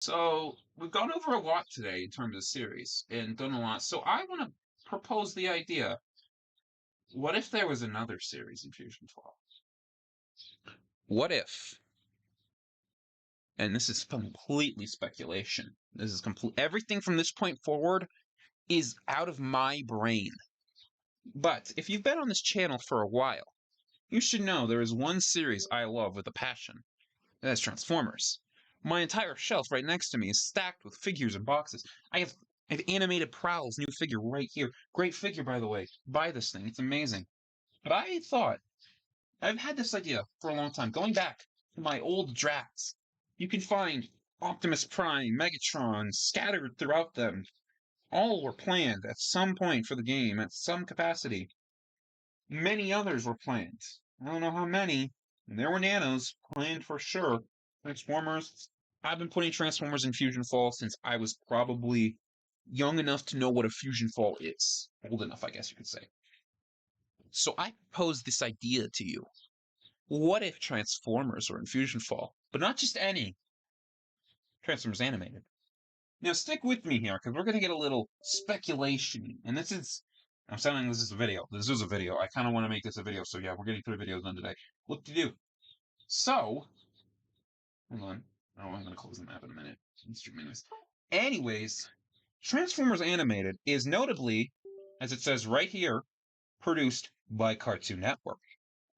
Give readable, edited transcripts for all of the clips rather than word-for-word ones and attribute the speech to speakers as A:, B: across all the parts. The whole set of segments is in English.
A: So we've gone over a lot today in terms of series and done a lot. So I want to propose the idea. What if there was another series in Fusionfall? What if? And this is completely speculation. This is complete. Everything from this point forward is out of my brain. But if you've been on this channel for a while, you should know there is one series I love with a passion. That's Transformers. My entire shelf right next to me is stacked with figures and boxes. I have animated Prowl's new figure right here. Great figure, by the way. Buy this thing. It's amazing. But I thought, I've had this idea for a long time. Going back to my old drafts, you can find Optimus Prime, Megatron scattered throughout them. All were planned at some point for the game, at some capacity. Many others were planned. I don't know how many. And there were nanos planned for sure. Transformers. I've been putting Transformers in Fusionfall since I was probably young enough to know what a Fusionfall is. Old enough, I guess you could say. So I posed this idea to you. What if Transformers were in Fusionfall? But not just any. Transformers animated. Now stick with me here, because we're going to get a little speculation. And this is... I'm sounding this is a video. This is a video. I kind of want to make this a video, so yeah, we're getting 3 videos done today. What to do? So... Hold on. Oh, I'm going to close the map in a minute. Anyways, Transformers Animated is notably, as it says right here, produced by Cartoon Network.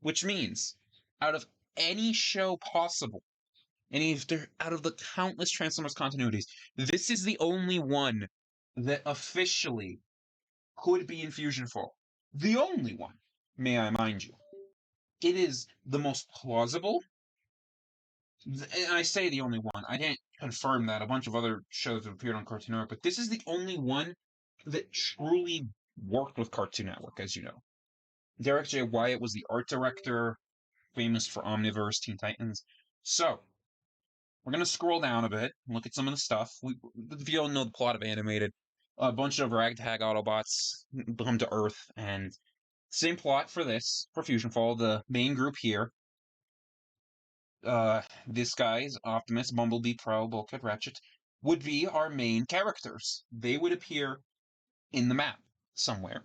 A: Which means, out of any show possible, out of the countless Transformers continuities, this is the only one that officially could be in Fusionfall. The only one, may I mind you. It is the most plausible. And I say the only one. I didn't confirm that. A bunch of other shows have appeared on Cartoon Network, but this is the only one that truly worked with Cartoon Network, as you know. Derek J. Wyatt was the art director, famous for Omniverse, Teen Titans. So, we're going to scroll down a bit and look at some of the stuff. If you don't know the plot of Animated, a bunch of ragtag Autobots come to Earth, and same plot for this, for Fusionfall. The main group here, this guy's Optimus, Bumblebee, Prowl, Bulkhead, Ratchet, would be our main characters. They would appear in the map somewhere.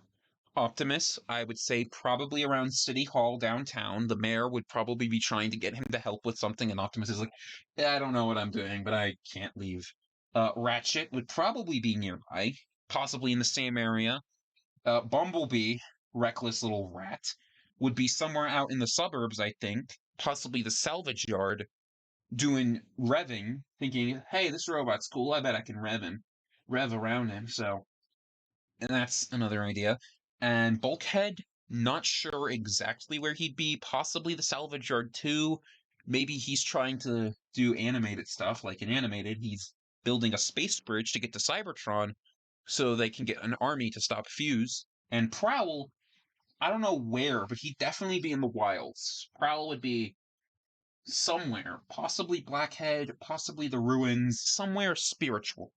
A: Optimus, I would say probably around City Hall downtown. The mayor would probably be trying to get him to help with something, and Optimus is like, I don't know what I'm doing, but I can't leave. Ratchet would probably be nearby, possibly in the same area. Bumblebee, reckless little rat, would be somewhere out in the suburbs, I think, possibly the salvage yard, doing revving, thinking, hey, this robot's cool, I bet I can rev around him, so... And that's another idea. And Bulkhead, not sure exactly where he'd be, possibly the salvage yard too. Maybe he's trying to do animated stuff, like in Animated, he's building a space bridge to get to Cybertron so they can get an army to stop Fuse. And Prowl, I don't know where, but he'd definitely be in the wilds. Prowl would be somewhere, possibly Blackhead, possibly the ruins, somewhere spiritual.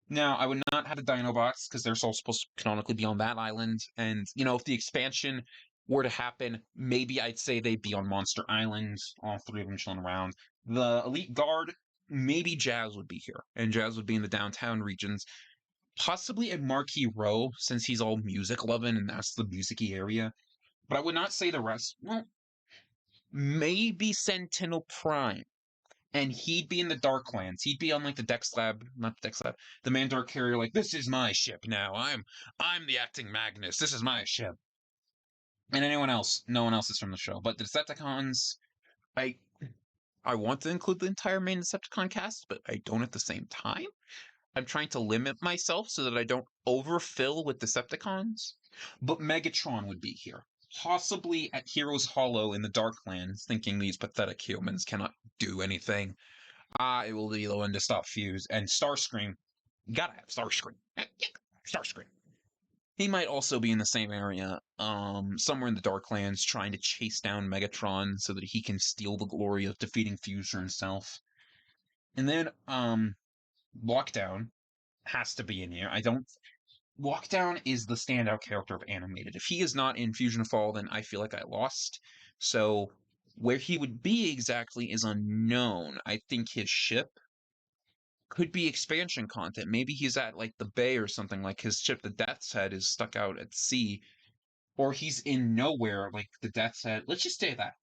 A: Now, I would not have the Dinobots, because they're all supposed to canonically be on that island, and, you know, if the expansion were to happen, maybe I'd say they'd be on Monster Island, all 3 of them chilling around. The Elite Guard, maybe Jazz would be here, and Jazz would be in the downtown regions, possibly at Marquee Row, since he's all music-loving, and that's the music-y area. But I would not say the rest. Well, maybe Sentinel Prime. And he'd be in the Darklands. He'd be on like the Dex Lab, not the Dex Lab, the Mandark carrier. Like, this is my ship now. I'm the acting Magnus. This is my ship. And anyone else? No one else is from the show. But the Decepticons, I want to include the entire main Decepticon cast, but I don't at the same time. I'm trying to limit myself so that I don't overfill with Decepticons. But Megatron would be here. Possibly at Heroes Hollow in the Darklands, thinking these pathetic humans cannot do anything. It will be the one to stop Fuse. And Starscream. Gotta have Starscream. Starscream. He might also be in the same area, somewhere in the Darklands, trying to chase down Megatron so that he can steal the glory of defeating Fuse for himself. And then, Lockdown has to be in here. Lockdown is the standout character of Animated. If he is not in Fusionfall, then I feel like I lost. So, where he would be exactly is unknown. I think his ship could be expansion content. Maybe he's at like the bay or something, like his ship, the Death's Head, is stuck out at sea, or he's in nowhere, like the Death's Head. Let's just say that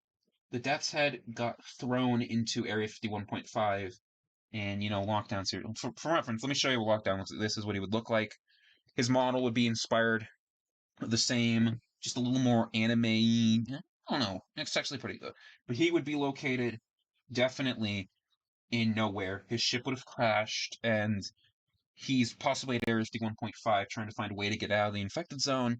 A: the Death's Head got thrown into Area 51.5 and, Lockdown series. For reference, let me show you what Lockdown looks like. This is what he would look like. His model would be inspired the same, just a little more anime. I don't know. It's actually pretty good. But he would be located definitely in nowhere. His ship would have crashed, and he's possibly at Area 51.5 trying to find a way to get out of the infected zone.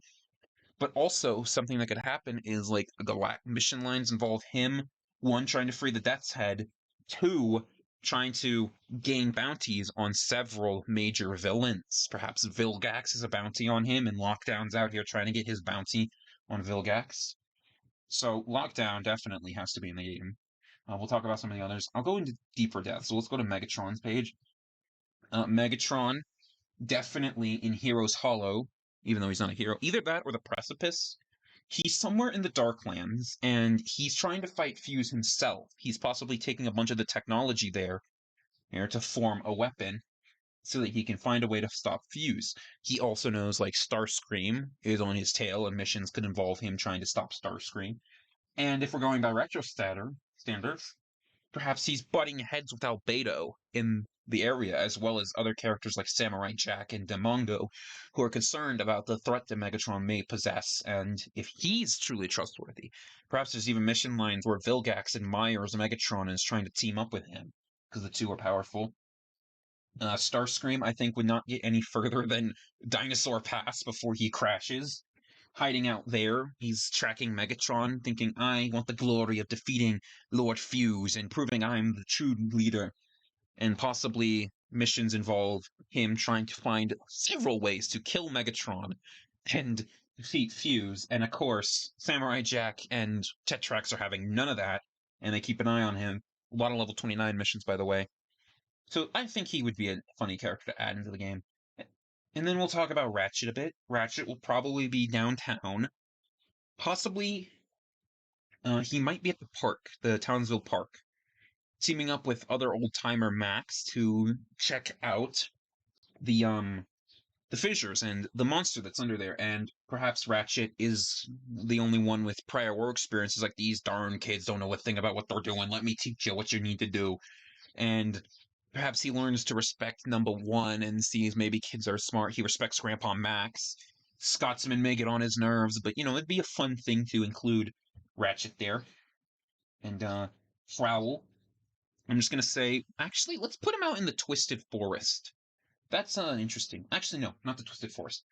A: But also, something that could happen is like the mission lines involve him, one, trying to free the Death's Head, two, trying to gain bounties on several major villains. Perhaps Vilgax is a bounty on him, and Lockdown's out here trying to get his bounty on Vilgax. So Lockdown definitely has to be in the game. We'll talk about some of the others. I'll go into deeper depth. So let's go to Megatron's page. Megatron, definitely in Heroes Hollow, even though he's not a hero. Either that or the Precipice. He's somewhere in the Darklands, and he's trying to fight Fuse himself. He's possibly taking a bunch of the technology there to form a weapon so that he can find a way to stop Fuse. He also knows, like, Starscream is on his tail, and missions could involve him trying to stop Starscream. And if we're going by retro standards, perhaps he's butting heads with Albedo in the area, as well as other characters like Samurai Jack and Demongo, who are concerned about the threat that Megatron may possess, and if he's truly trustworthy. Perhaps there's even mission lines where Vilgax admires Megatron and is trying to team up with him, because the two are powerful. Starscream, I think, would not get any further than Dinosaur Pass before he crashes. Hiding out there, he's tracking Megatron, thinking, I want the glory of defeating Lord Fuse and proving I'm the true leader. And possibly missions involve him trying to find several ways to kill Megatron and defeat Fuse. And of course, Samurai Jack and Tetrax are having none of that, and they keep an eye on him. A lot of level 29 missions, by the way. So I think he would be a funny character to add into the game. And then we'll talk about Ratchet a bit. Ratchet will probably be downtown. Possibly, he might be at the park, the Townsville Park, teaming up with other old-timer Max to check out the fissures and the monster that's under there. And perhaps Ratchet is the only one with prior war experiences, like, these darn kids don't know a thing about what they're doing. Let me teach you what you need to do. And perhaps he learns to respect number one and sees maybe kids are smart. He respects Grandpa Max. Scotsman may get on his nerves, but, it'd be a fun thing to include Ratchet there. And, Prowl. I'm just going to say, actually, let's put him out in the Twisted Forest. That's, interesting. Actually, no, not the Twisted Forest.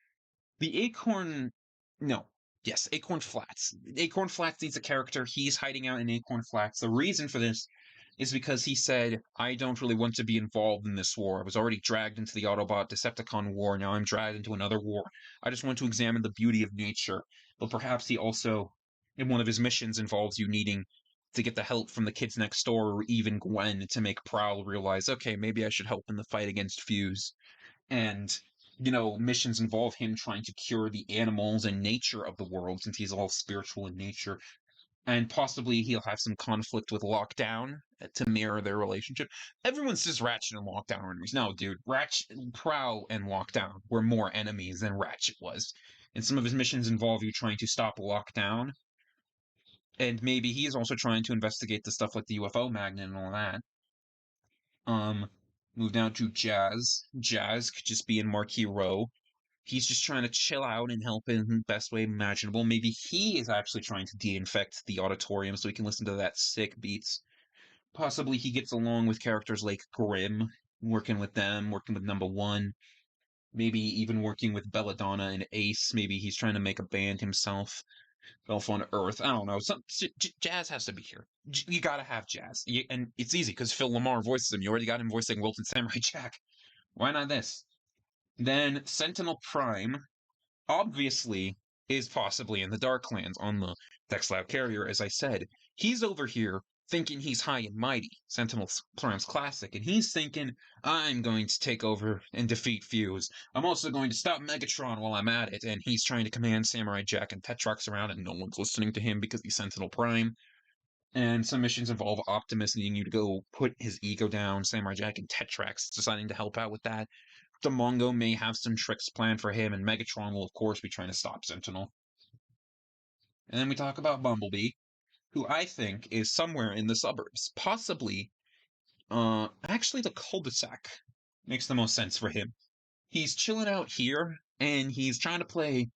A: The Acorn... No. Yes, Acorn Flats. Acorn Flats needs a character. He's hiding out in Acorn Flats. The reason for this is because he said, I don't really want to be involved in this war. I was already dragged into the Autobot Decepticon war. Now I'm dragged into another war. I just want to examine the beauty of nature. But perhaps he also, in one of his missions, involves you needing to get the help from the kids next door or even Gwen to make Prowl realize, okay, maybe I should help in the fight against Fuse. And, missions involve him trying to cure the animals and nature of the world, since he's all spiritual in nature. And possibly he'll have some conflict with Lockdown to mirror their relationship. Everyone says Ratchet and Lockdown are enemies. No, dude. Ratchet, Prowl, and Lockdown were more enemies than Ratchet was. And some of his missions involve you trying to stop Lockdown. And maybe he is also trying to investigate the stuff like the UFO magnet and all that. Move down to Jazz. Jazz could just be in Marquee Row. He's just trying to chill out and help in the best way imaginable. Maybe he is actually trying to de-infect the auditorium so he can listen to that sick beats. Possibly he gets along with characters like Grimm, working with them, working with Number One. Maybe even working with Belladonna and Ace. Maybe he's trying to make a band himself. Elf on Earth. I don't know. Jazz has to be here. You gotta have Jazz. And it's easy because Phil Lamar voices him. You already got him voicing Wilton Samurai Jack. Why not this? Then Sentinel Prime, obviously, is possibly in the Darklands on the Dexlab carrier, as I said. He's over here thinking he's high and mighty, Sentinel Prime's classic, and he's thinking, I'm going to take over and defeat Fuse. I'm also going to stop Megatron while I'm at it, and he's trying to command Samurai Jack and Tetrox around, and no one's listening to him because he's Sentinel Prime. And some missions involve Optimus needing you to go put his ego down, Samurai Jack and Tetrax deciding to help out with that. The Mongo may have some tricks planned for him, and Megatron will, of course, be trying to stop Sentinel. And then we talk about Bumblebee, who I think is somewhere in the suburbs. Possibly, actually, the cul-de-sac makes the most sense for him. He's chilling out here, and he's trying to play.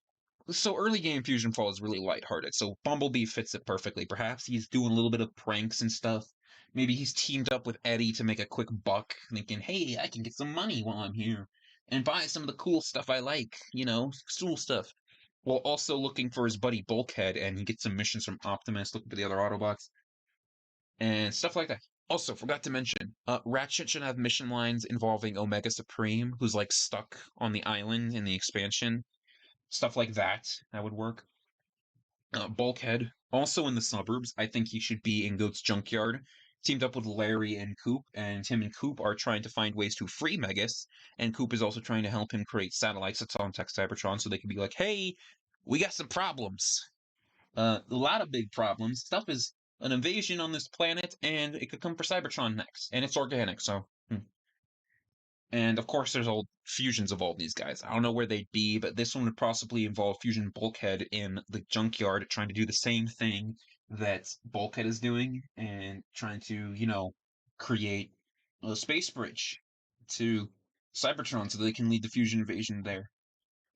A: So early game Fusionfall is really lighthearted, so Bumblebee fits it perfectly. Perhaps he's doing a little bit of pranks and stuff. Maybe he's teamed up with Eddie to make a quick buck, thinking, hey, I can get some money while I'm here and buy some of the cool stuff I like, cool stuff. While also looking for his buddy Bulkhead, and he gets some missions from Optimus, looking for the other Autobots, and stuff like that. Also, forgot to mention, Ratchet should have mission lines involving Omega Supreme, who's like stuck on the island in the expansion. Stuff like that, that would work. Bulkhead, also in the suburbs. I think he should be in Goat's junkyard, teamed up with Larry and Coop, and him and Coop are trying to find ways to free Megas, and Coop is also trying to help him create satellites that contact Cybertron so they can be like, hey, we got some problems. A lot of big problems. Stuff is an invasion on this planet, and it could come for Cybertron next, and it's organic, so. And of course, there's all fusions of all these guys. I don't know where they'd be, but this one would possibly involve Fusion Bulkhead in the junkyard trying to do the same thing that Bulkhead is doing and trying to, create a space bridge to Cybertron so they can lead the fusion invasion there.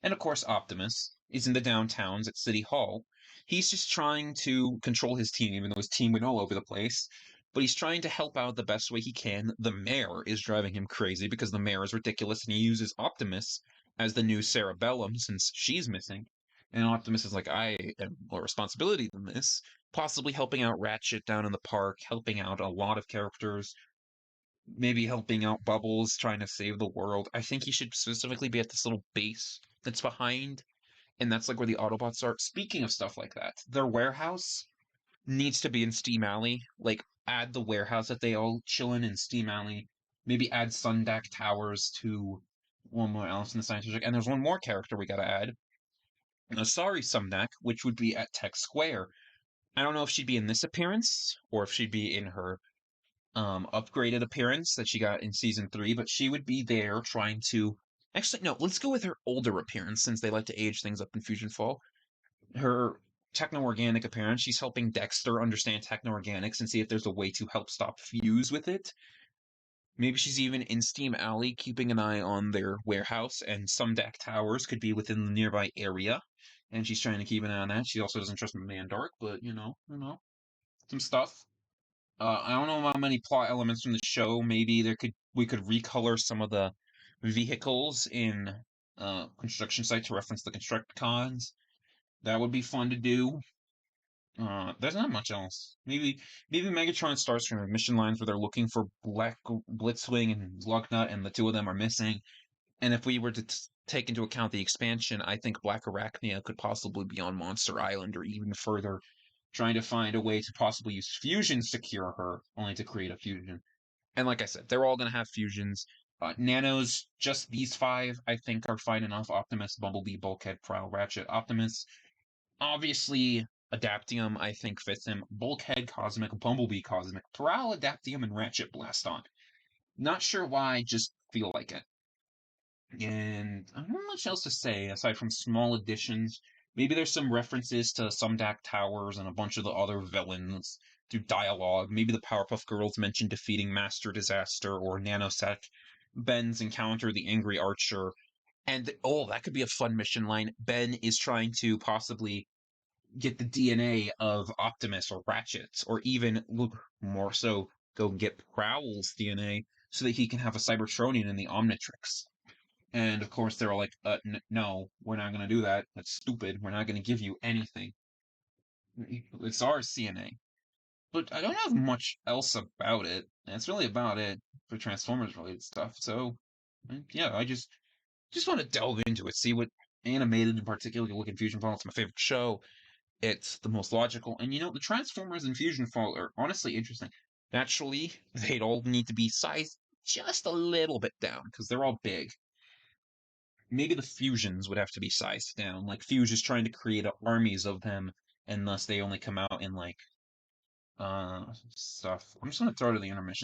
A: And of course, Optimus is in the downtowns at City Hall. He's just trying to control his team, even though his team went all over the place. But he's trying to help out the best way he can. The mayor is driving him crazy because the mayor is ridiculous, and he uses Optimus as the new cerebellum since she's missing. And Optimus is like, I have more responsibility than this. Possibly helping out Ratchet down in the park, helping out a lot of characters, maybe helping out Bubbles, trying to save the world. I think he should specifically be at this little base that's behind, and that's like where the Autobots are. Speaking of stuff like that, their warehouse needs to be in Steam Alley. Like, add the warehouse that they all chill in Steam Alley. Maybe add Sundak Towers to one more else in the science project. And there's one more character we gotta add. Sorry, Sundak, which would be at Tech Square. I don't know if she'd be in this appearance or if she'd be in her upgraded appearance that she got in season 3, but she would be there trying to. Actually, no, let's go with her older appearance since they like to age things up in Fusion Fall. Her techno-organic appearance, she's helping Dexter understand techno-organics and see if there's a way to help stop Fuse with it. Maybe she's even in Steam Alley keeping an eye on their warehouse, and some deck towers could be within the nearby area. And she's trying to keep an eye on that. She also doesn't trust Mandark, but some stuff. I don't know how many plot elements from the show. Maybe we could recolor some of the vehicles in construction site to reference the Constructicons. That would be fun to do. There's not much else. Maybe Megatron starts from mission lines where they're looking for Black Blitzwing and Lugnut, and the two of them are missing. And if we were to take into account the expansion, I think Black Arachnia could possibly be on Monster Island or even further, trying to find a way to possibly use fusions to cure her, only to create a fusion. And like I said, they're all going to have fusions. Nanos, just these 5, I think, are fine enough. Optimus, Bumblebee, Bulkhead, Prowl, Ratchet, Optimus. Obviously, Adaptium, I think, fits him. Bulkhead, Cosmic, Bumblebee, Cosmic, Prowl, Adaptium, and Ratchet Blaston. Not sure why, just feel like it. And I don't know much else to say aside from small additions. Maybe there's some references to some Dak Towers and a bunch of the other villains through dialogue. Maybe the Powerpuff Girls mention defeating Master Disaster or Nanosec. Ben's encounter the Angry Archer. And oh, that could be a fun mission line. Ben is trying to possibly get the DNA of Optimus or Ratchet, or even look more so, go get Prowl's DNA so that he can have a Cybertronian in the Omnitrix. And of course, they're all like, no, we're not going to do that. That's stupid. We're not going to give you anything. It's our CNA. But I don't have much else about it. That's really about it for Transformers related stuff. So, yeah, I just want to delve into it, see what animated in particular you look at Fusion Fall. It's my favorite show. It's the most logical. And the Transformers in Fusion Fall are honestly interesting. Naturally, they'd all need to be sized just a little bit down because they're all big. Maybe the fusions would have to be sized down. Like Fuse is trying to create armies of them, and thus they only come out in like Stuff. I'm just gonna throw to the intermission.